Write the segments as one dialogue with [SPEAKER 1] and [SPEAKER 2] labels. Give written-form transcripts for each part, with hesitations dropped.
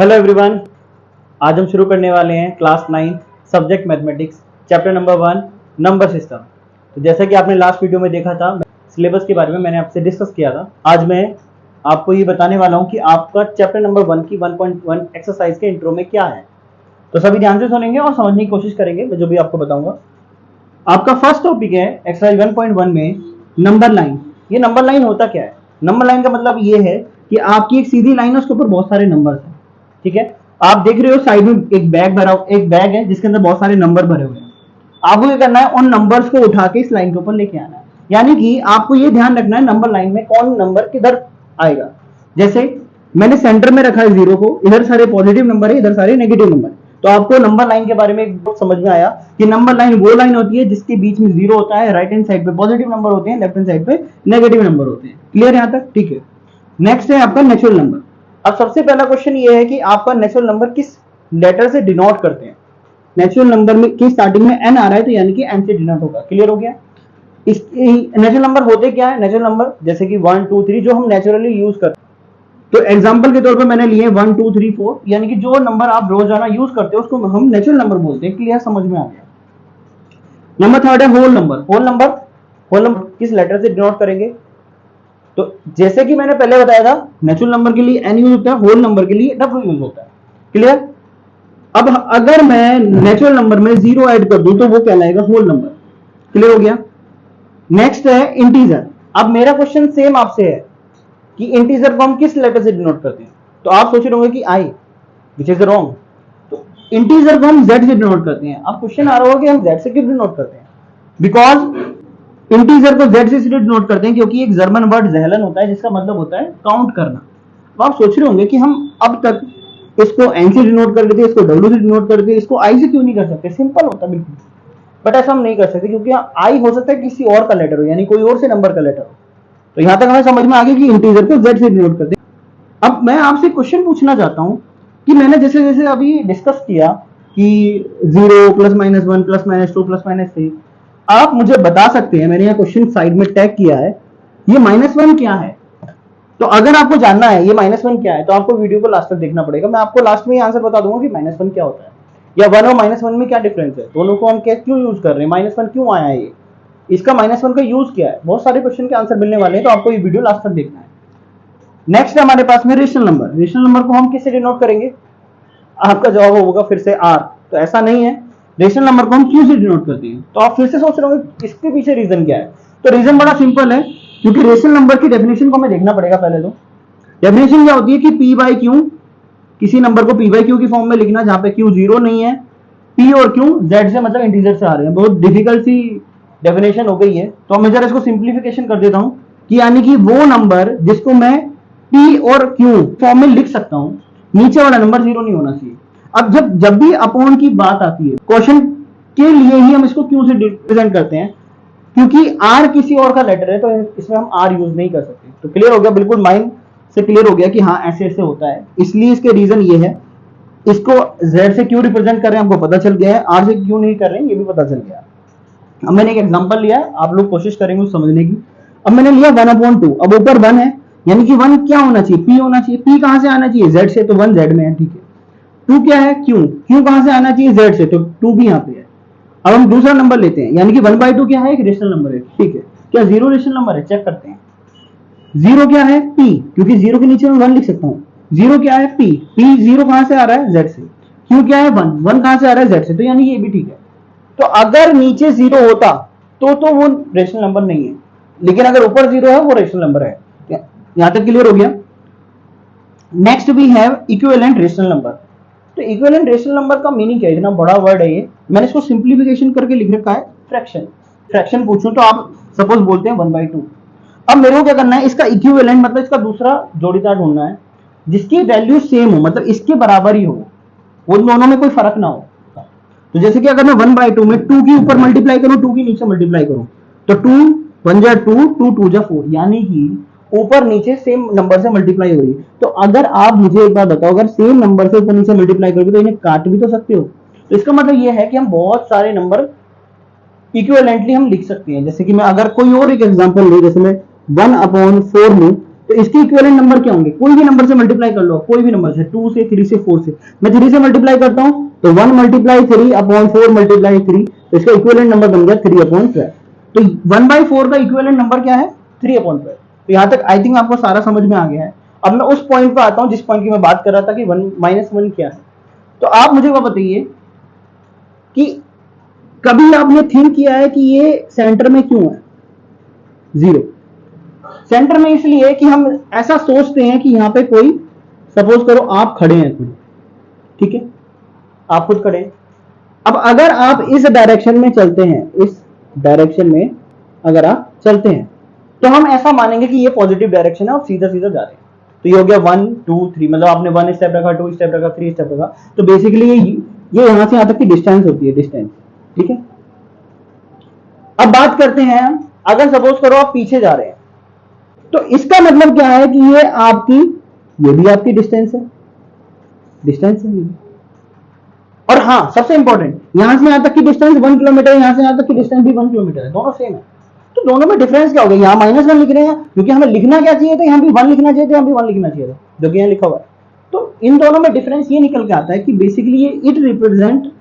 [SPEAKER 1] Hello everyone. आज हम शुरू करने वाले हैं class 9 subject mathematics chapter number 1 number system. तो जैसा कि आपने लास्ट वीडियो में देखा था, सिलेबस के बारे में मैंने आपसे डिस्कस किया था। आज मैं आपको ये बताने वाला हूँ कि आपका चैप्टर नंबर 1 की 1.1 एक्सरसाइज के इंट्रो में क्या है। तो सभी ध्यान से सुनेंगे और समझने की कोशिश करेंगे मैं जो भी आपको बताऊंगा। आपका फर्स्ट टॉपिक है एक्सरसाइज 1.1 में नंबर लाइन। ये नंबर लाइन होता क्या है? नंबर लाइन का मतलब ये है कि आपकी एक सीधी लाइन है, उसके ऊपर बहुत सारे नंबर्स हैं। ठीक है, आप देख रहे हो साइड में एक बैग है जिसके अंदर बहुत सारे नंबर भरे हुए हैं। आपको क्या करना है, उन नंबर्स को उठा के इस लाइन के ऊपर लेके आना है। यानी कि आपको ये ध्यान रखना है नंबर लाइन में कौन नंबर किधर आएगा। जैसे मैंने सेंटर में रखा है जीरो को, इधर सारे पॉजिटिव नंबर है, इधर सारे नेगेटिव नंबर। तो आपको नंबर लाइन के बारे में एक समझ में आया कि नंबर लाइन वो लाइन होती है जिसके बीच में जीरो होता है, राइट हैंड साइड पे पॉजिटिव नंबर होते हैं, लेफ्ट हैंड साइड पे नेगेटिव नंबर होते हैं। क्लियर यहां तक? ठीक है। नेक्स्ट है आपका नेचुरल नंबर। अब सबसे पहला क्वेश्चन ये है कि आपका नेचुरल नंबर किस लेटर से डिनोट करते हैं। नेचुरल नंबर में की स्टार्टिंग में एन आ रहा है तो यानी कि एन से डिनोट होगा। क्लियर हो गया? इस नेचुरल नंबर होते क्या है? नेचुरल नंबर जैसे कि 1 2 3 जो हम नेचुरली यूज करते हैं। तो एग्जांपल के तौर पर मैंने लिए 1 2 3 4, यानी कि जो नंबर आप रोजाना यूज करते हो उसको हम नेचुरल नंबर बोलते हैं। क्लियर? समझ में आ गया। नंबर थर्ड है होल नंबर। होल नंबर किस लेटर से डिनोट करेंगे? तो जैसे कि मैंने पहले बताया था, नेचुरल नंबर के लिए एन यूज होता है, होल नंबर के लिए डब्ल्यू यूज होता है। क्लियर? अब अगर मैं नेचुरल नंबर में जीरो ऐड कर दूं तो वो कहलाएगा होल नंबर। क्लियर हो गया? नेक्स्ट है इंटीजर। अब मेरा क्वेश्चन सेम आपसे है कि इंटीजर को हम किस लेटर से डिनोट करते हैं। तो आप सोच रहे होंगे कि आई, विच इज रॉन्ग। तो इंटीजर को हम जेड से डिनोट करते हैं। अब क्वेश्चन आ रहा होगा कि हम जेड से क्यों डिनोट करते हैं? बिकॉज इंटीजर को जेड से इसलिए डिनोट करते हैं क्योंकि एक जर्मन वर्ड ज़ेहलन होता है जिसका मतलब होता है काउंट करना। तो आप सोच रहे होंगे कि हम अब तक इसको एन से डिनोट करते थे, इसको डब्ल्यू से डिनोट करते थे, इसको आई से क्यों नहीं कर सकते? सिंपल होता बिल्कुल, बट ऐसा हम नहीं कर सकते क्योंकि आई हो सकता है किसी और का लेटर हो, यानी कोई और से नंबर का लेटर हो। तो यहां तक हमें समझ में आ गया कि इंटीजर को जेड से डिनोट करते हैं। अब मैं आपसे क्वेश्चन पूछना चाहता हूं कि मैंने जैसे जैसे अभी डिस्कस किया कि 0 plus minus 1 plus minus 2 plus minus 3, आप मुझे बता सकते हैं, मैंने यहाँ क्वेश्चन साइड में टैग किया है, ये -1 क्या है? तो अगर आपको जानना है ये -1 क्या है तो आपको वीडियो को लास्ट तक देखना पड़ेगा। मैं आपको लास्ट में आंसर बता दूंगा कि -1 क्या होता है या 1 और -1 में क्या डिफरेंस है, दोनों को हम क्यों यूज कर रहे हैं, -1 क्यों आया है, ये इसका -1 का यूज क्या है। बहुत सारे क्वेश्चन के आंसर मिलने वाले हैं, तो आपको ये वीडियो लास्ट तक देखना है। नेक्स्ट है हमारे पास में रेशनल नंबर। रेशनल नंबर को हम किससे डिनोट करेंगे? आपका जवाब होगा फिर से आर। तो ऐसा नहीं है, रेशनल नंबर को हम क्यू से डिनोट करते हैं। तो आप फिर से सोच रहे होंगे इसके पीछे रीजन क्या है? तो रीजन बड़ा सिंपल है, क्योंकि रेशनल नंबर की डेफिनेशन को हमें देखना पड़ेगा। पहले तो डेफिनेशन क्या होती है कि पी बाई क्यू, किसी नंबर को पी बाई क्यू की फॉर्म में लिखना जहां पे क्यू जीरो नहीं है, पी और क्यू जेड से मतलब इंटीजर से आ रहे हैं। बहुत डिफिकल्ट सी डेफिनेशन हो गई है, तो मैं जरा इसको सिंप्लीफिकेशन कर देता हूं कि यानी कि वो नंबर जिसको मैं पी और क्यू फॉर्म में लिख सकता हूं, नीचे वाला नंबर जीरो नहीं होना चाहिए। अब जब भी अपॉन की बात आती है क्वेश्चन के लिए ही हम इसको क्यू से रिप्रेजेंट करते हैं, क्योंकि आर किसी और का लेटर है तो इसमें हम आर यूज नहीं कर सकते। तो क्लियर हो गया? बिल्कुल माइंड से क्लियर हो गया कि हाँ ऐसे ऐसे होता है, इसलिए इसके रीजन ये है। इसको जेड से क्यों रिप्रेजेंट कर रहे हैं हमको पता चल गया है, आर से क्यों नहीं कर रहे हैं ये भी पता चल गया। अब मैंने एक एग्जांपल लिया है, आप लोग कोशिश करेंगे समझने की। अब मैंने लिया 1/2, अब ऊपर 1 है, यानी कि 1 क्या होना चाहिए? पी होना चाहिए। पी कहां से आना चाहिए? जेड से, तो 1 जेड में है। ठीक है। 2 क्या है? क्यू। क्यू कहां से आना चाहिए? जेड से, तो 2 भी यहाँ पे है। अब हम दूसरा नंबर लेते हैं, यानी कि 1/2 क्या है? एक रेशनल नंबर है। ठीक है। क्या 0 रेशनल नंबर है? चेक करते हैं। 0 क्या है? पी, क्योंकि 0 के नीचे मैं 1 लिख सकता हूँ। 0 क्या है? पी। पी 0 कहां से आ रहा है? जेड से। क्यू क्या है? 1। 1 कहां से आ रहा है? जेड से, तो यानी ये भी ठीक है। तो अगर नीचे 0 होता तो वो रेशनल नंबर नहीं है, लेकिन अगर ऊपर 0 है वो रेशनल नंबर है। यहां तक क्लियर हो गया? Next we have equivalent rational number. तो इक्विवेलेंट रेशनल नंबर का मीनिंग क्या है? इतना बड़ा वर्ड है ये, मैंने इसको सिंप्लीफिकेशन करके लिख रखा है फ्रैक्शन। फ्रैक्शन पूछूं तो आप सपोज बोलते हैं 1/2। अब मेरे को क्या करना है, इसका इक्विवेलेंट मतलब इसका दूसरा जोड़ीदार ढूंढना है जिसकी वैल्यू सेम हो, मतलब इसके बराबर ही हो, वो दोनों में कोई फर्क ना हो। तो जैसे कि अगर मैं 1/2 में 2 के ऊपर मल्टीप्लाई करूं, 2 के नीचे मल्टीप्लाई करूं, तो 2 1 जा 2, 2 2 जा 4, यानी कि ऊपर नीचे सेम नंबर से मल्टीप्लाई हो रही है। तो अगर आप मुझे एक बात बताओ, अगर सेम नंबर से ऊपर नीचे मल्टीप्लाई करोगे तो इन्हें काट भी तो सकते हो। तो इसका मतलब ये है कि हम बहुत सारे नंबर इक्विवेलेंटली हम लिख सकते हैं। जैसे कि मैं अगर कोई और एक एग्जांपल लूं, जैसे मैं 1/4 लूं, तो इसके इक्विवेलेंट नंबर क्या होंगे, कोई भी नंबर से मल्टीप्लाई कर लो, कोई भी नंबर से, 2 से, 3 से, 4 से। मैं 3 से मल्टीप्लाई करता हूं तो 1 मल्टीप्लाई 3 अपॉन 4 मल्टीप्लाई 3, तो इसका इक्विवेलेंट नंबर बन गया 3 अपॉन 12। तो 1/4 का इक्विवेलेंट नंबर क्या है, 3 अपॉन 12। तो यहां तक आई थिंक आपको सारा समझ में आ गया है। अब मैं उस पॉइंट पे आता हूं जिस पॉइंट की मैं बात कर रहा था कि 1 -1 क्या है। तो आप मुझे वो बताइए कि कभी आपने थिंक किया है कि ये सेंटर में क्यों है 0? सेंटर में इसलिए कि हम ऐसा सोचते हैं कि यहां पे कोई, सपोज करो आप खड़े हैं खुद, ठीक है, आप खुद खड़े हैं। अब अगर आप इस डायरेक्शन में चलते हैं, इस डायरेक्शन में अगर आप चलते हैं तो हम ऐसा मानेंगे कि ये पॉजिटिव डायरेक्शन है और सीधा सीधा जा रहे हैं। तो ये हो गया 1 2 3, मतलब आपने 1 स्टेप रखा, 2 स्टेप रखा, 3 स्टेप रखा, तो बेसिकली ये यहां से यहां तक की डिस्टेंस होती है, डिस्टेंस, ठीक है। अब बात करते हैं, अगर सपोज करो आप पीछे जा रहे हैं तो इसका मतलब क्या है कि ये आपकी, ये भी आपकी डिस्टेंस है, डिस्टेंस है। और हाँ, सबसे इंपॉर्टेंट, यहां से यहां तक की डिस्टेंस 1 किलोमीटर, यहां से यहां तक की डिस्टेंस भी 1 किलोमीटर है, दोनों सेम है। तो दोनों में डिफरेंस क्या हो गया, यहाँ -1 लिख रहे हैं क्योंकि हमें लिखना क्या चाहिए था, यहाँ भी 1 लिखना चाहिए था, यहाँ भी 1 लिखना चाहिए था, जो कि यहाँ लिखा हुआ है। तो इन दोनों में डिफरेंस ये निकल के आता है कि बेसिकली ये it represent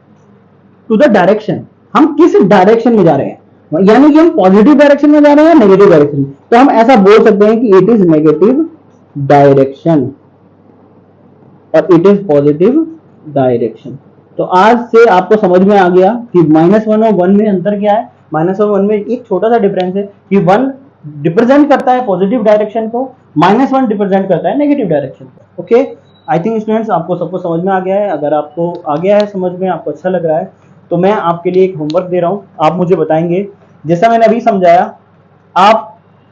[SPEAKER 1] to the direction, हम किस डायरेक्शन में जा रहे हैं, यानी कि हम पॉजिटिव डायरेक्शन में जा रहे हैं या नेगेटिव डायरेक्शन में। तो हम ऐसा बोल सकते हैं कि इट इज नेगेटिव डायरेक्शन और इट इज पॉजिटिव डायरेक्शन। तो आज से आपको समझ में आ गया कि -1 और 1 में अंतर क्या है। -1 और 1 में एक छोटा सा डिफरेंस है कि 1 रिप्रेजेंट करता है पॉजिटिव डायरेक्शन को, -1 रिप्रेजेंट करता है नेगेटिव डायरेक्शन को। ओके, आई थिंक स्टूडेंट्स आपको सबको समझ में आ गया है। अगर आपको आ गया है समझ में, आपको अच्छा लग रहा है, तो मैं आपके लिए एक होमवर्क दे रहा हूं। आप मुझे बताएंगे, जैसा मैंने अभी समझाया,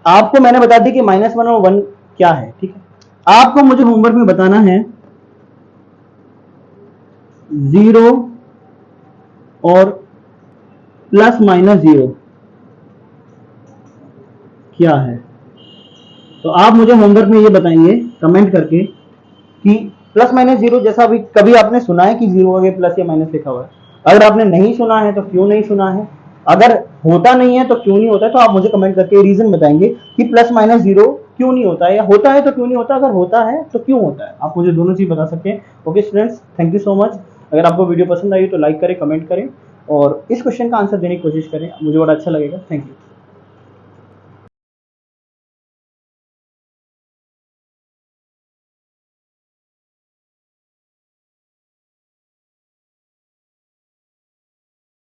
[SPEAKER 1] आपको मैंने बता दी कि -1 और 1 क्या है, ठीक है। आपको मुझे होमवर्क में बताना है 0 और ±0 क्या है। तो आप मुझे होमवर्क में ये बताएंगे कमेंट करके कि ±0 जैसा भी कभी आपने सुना है कि 0 आगे प्लस या माइनस लिखा हुआ है। अगर आपने नहीं सुना है तो क्यों नहीं सुना है, अगर होता नहीं है तो क्यों नहीं होता है, तो आप मुझे कमेंट करके रीजन बताएंगे कि ±0 क्यों नहीं होता है, या होता है तो क्यों नहीं होता, अगर होता है तो क्यों होता है। आप मुझे दोनों चीज बता सकते हैं। Okay students, thank you so much. अगर आपको वीडियो पसंद आई तो लाइक करें, कमेंट करें और इस क्वेश्चन का आंसर देने की कोशिश करें, मुझे बड़ा अच्छा लगेगा। Thank you.